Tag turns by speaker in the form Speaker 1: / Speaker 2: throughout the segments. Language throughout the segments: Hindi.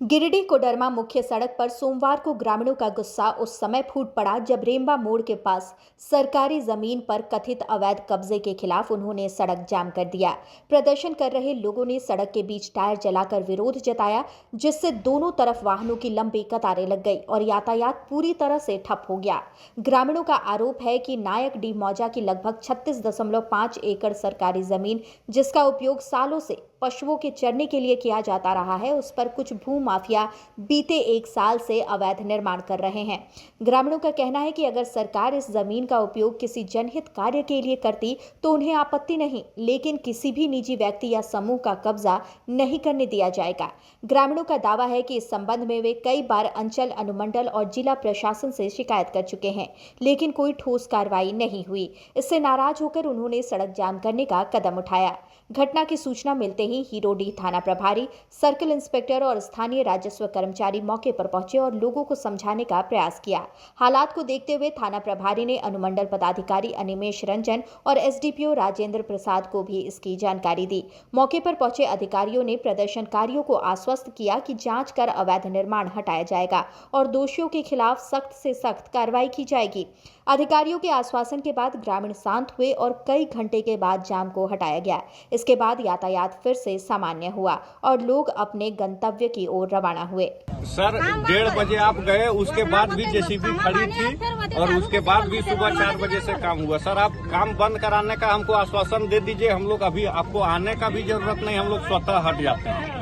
Speaker 1: गिरिडीह कोडरमा मुख्य सड़क पर सोमवार को ग्रामीणों का गुस्सा उस समय फूट पड़ा जब रेम्बा मोड़ के पास सरकारी जमीन पर कथित अवैध कब्जे के खिलाफ उन्होंने सड़क जाम कर दिया। प्रदर्शन कर रहे लोगों ने सड़क के बीच टायर जलाकर विरोध जताया, जिससे दोनों तरफ वाहनों की लंबी कतारें लग गई और यातायात पूरी तरह से ठप हो गया। ग्रामीणों का आरोप है कि नायक डी मौजा की लगभग 36.5 एकड़ सरकारी जमीन, जिसका उपयोग सालों से पशुओं के चरने के लिए किया जाता रहा है, उस पर कुछ भूमाफिया बीते 1 साल से अवैध निर्माण कर रहे हैं। ग्रामीणों का कहना है कि अगर सरकार इस जमीन का उपयोग किसी जनहित कार्य के लिए करती तो उन्हें आपत्ति नहीं, लेकिन किसी भी निजी व्यक्ति या समूह का कब्जा नहीं करने दिया जाएगा। ग्रामीणों का दावा है कि इस संबंध में वे कई बार अंचल, अनुमंडल और जिला प्रशासन से शिकायत कर चुके हैं, लेकिन कोई ठोस कार्रवाई नहीं हुई। इससे नाराज होकर उन्होंने सड़क जाम करने का कदम उठाया। घटना की सूचना मिलते ही हीरोडीह थाना प्रभारी, सर्किल इंस्पेक्टर और स्थानीय राजस्व कर्मचारी मौके पर पहुंचे और लोगों को समझाने का प्रयास किया। हालात को देखते हुए थाना प्रभारी ने अनुमंडल पदाधिकारी अनिमेश रंजन और एसडीपीओ राजेंद्र प्रसाद को भी इसकी जानकारी दी। मौके पर पहुंचे अधिकारियों ने प्रदर्शनकारियों को आश्वस्त किया कि जांच कर अवैध निर्माण हटाया जाएगा और दोषियों के खिलाफ सख्त से सख्त कार्रवाई की जाएगी। अधिकारियों के आश्वासन के बाद ग्रामीण शांत हुए और कई घंटे के बाद जाम को हटाया गया। इसके बाद यातायात फिर से सामान्य हुआ और लोग अपने गंतव्य की ओर रवाना हुए।
Speaker 2: सर 1:30 बजे आप गए, उसके बाद भी जेसीबी खड़ी थी और उसके बाद भी सुबह 4 बजे से काम हुआ। सर आप काम बंद कराने का हमको आश्वासन दे दीजिए, हम लोग अभी आपको आने का भी जरूरत नहीं, हम लोग स्वतः हट जाते हैं।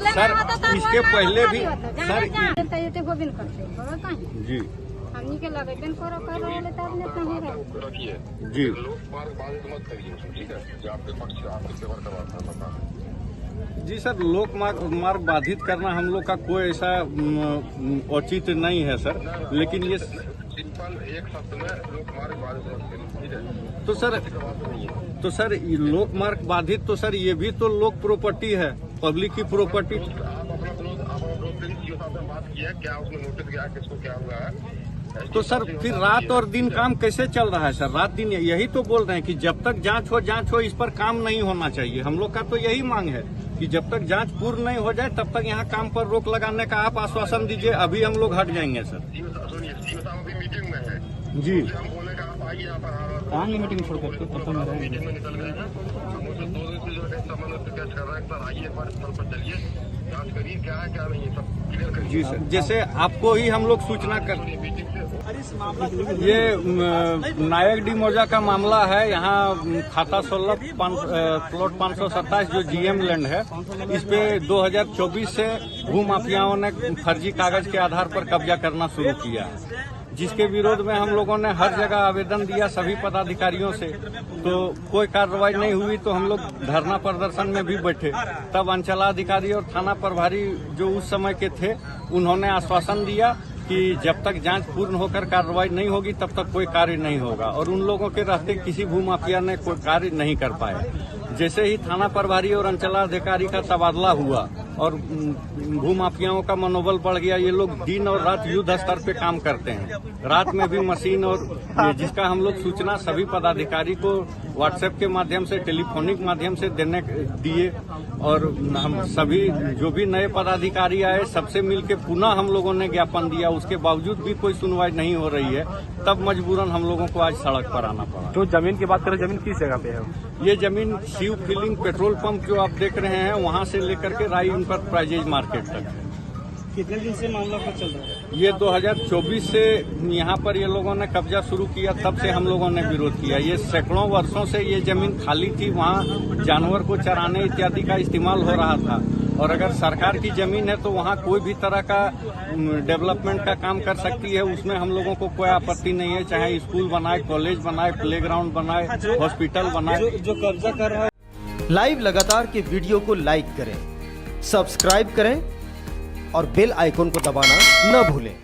Speaker 2: सर इसके पहले भी सर जी जी जी सर, लोक मार्ग बाधित करना हम लोग का कोई ऐसा औचित्य नहीं है सर, लेकिन ये
Speaker 3: सिंपल एक शब्द में लोक मार्ग बाधित
Speaker 2: तो सर लोक मार्ग बाधित तो सर ये भी तो लोक प्रॉपर्टी है, पब्लिक की प्रॉपर्टी।
Speaker 3: आप अपना बात किया, क्या उसमें नोटिस गया, किसको क्या हुआ है?
Speaker 2: तो सर फिर रात और दिन काम कैसे चल रहा है सर? रात दिन यही तो बोल रहे हैं कि जब तक जांच हो इस पर काम नहीं होना चाहिए। हम लोग का तो यही मांग है कि जब तक जांच पूर्ण नहीं हो जाए तब तक यहाँ काम पर रोक लगाने का आप आश्वासन दीजिए, अभी हम लोग हट जाएंगे सर।
Speaker 3: मीटिंग में है
Speaker 2: जी,
Speaker 3: हम बोले आप आइए यहाँ पर,
Speaker 2: कहाँ मीटिंग छोड़ करके
Speaker 3: मीटिंग में निकल गए हैं। मुझे 2 दिन से जो है समन्वय प्रयास कर रहा है, सर आइए पर स्थल पर चलिए, जांच करिए क्या है क्या नहीं है, सब क्लियर करिए।
Speaker 2: जी सर, जैसे आपको ही हम लोग सूचना कर, ये नायक डी मौजा का मामला है। यहाँ खाता 16 प्लॉट 527 जो जीएम लैंड है, इस पे 2024 से भूमाफियाओं ने फर्जी कागज के आधार पर कब्जा करना शुरू किया है, जिसके विरोध में हम लोगों ने हर जगह आवेदन दिया सभी पदाधिकारियों से, तो कोई कार्रवाई नहीं हुई। तो हम लोग धरना प्रदर्शन में भी बैठे। तब अंचलाधिकारी और थाना प्रभारी जो उस समय के थे, उन्होंने आश्वासन दिया कि जब तक जांच पूर्ण होकर कार्रवाई नहीं होगी तब तक कोई कार्य नहीं होगा, और उन लोगों के रहते किसी भूमाफिया ने कोई कार्य नहीं कर पाए। जैसे ही थाना प्रभारी और अंचलाधिकारी का तबादला हुआ और भूमाफियाओं का मनोबल बढ़ गया, ये लोग दिन और रात युद्ध स्तर पे काम करते हैं। रात में भी मशीन और जिसका हम लोग सूचना सभी पदाधिकारी को व्हाट्सएप के माध्यम से, टेलीफोनिक माध्यम से दिए, और हम सभी जो भी नए पदाधिकारी आए सबसे मिलके पुनः हम लोगों ने ज्ञापन दिया। उसके बावजूद भी कोई सुनवाई नहीं हो रही है, तब मजबूरन हम लोगों को आज सड़क पर आना पड़ा।
Speaker 4: तो जमीन की बात करें, जमीन किस जगह पे है?
Speaker 2: ये जमीन शिव फिलिंग पेट्रोल पंप जो आप देख रहे हैं, वहाँ से लेकर के राई इंटरप्राइजेज मार्केट तक है।
Speaker 4: कितने दिन से मामला पर चल रहा है?
Speaker 2: ये 2024 से यहाँ पर ये लोगों ने कब्जा शुरू किया, तब से हम लोगों ने विरोध किया। ये सैकड़ों वर्षों से ये जमीन खाली थी, वहाँ जानवर को चराने इत्यादि का इस्तेमाल हो रहा था, और अगर सरकार की जमीन है तो वहाँ कोई भी तरह का डेवलपमेंट का काम कर सकती है, उसमें हम लोगों को कोई आपत्ति नहीं है। चाहे स्कूल बनाए, कॉलेज बनाए, प्लेग्राउंड बनाए, हॉस्पिटल बनाए।
Speaker 4: जो कब्जा कर रहा है।
Speaker 5: लाइव लगातार के वीडियो को लाइक करें, सब्सक्राइब करें और बेल आइकन को दबाना न भूलें।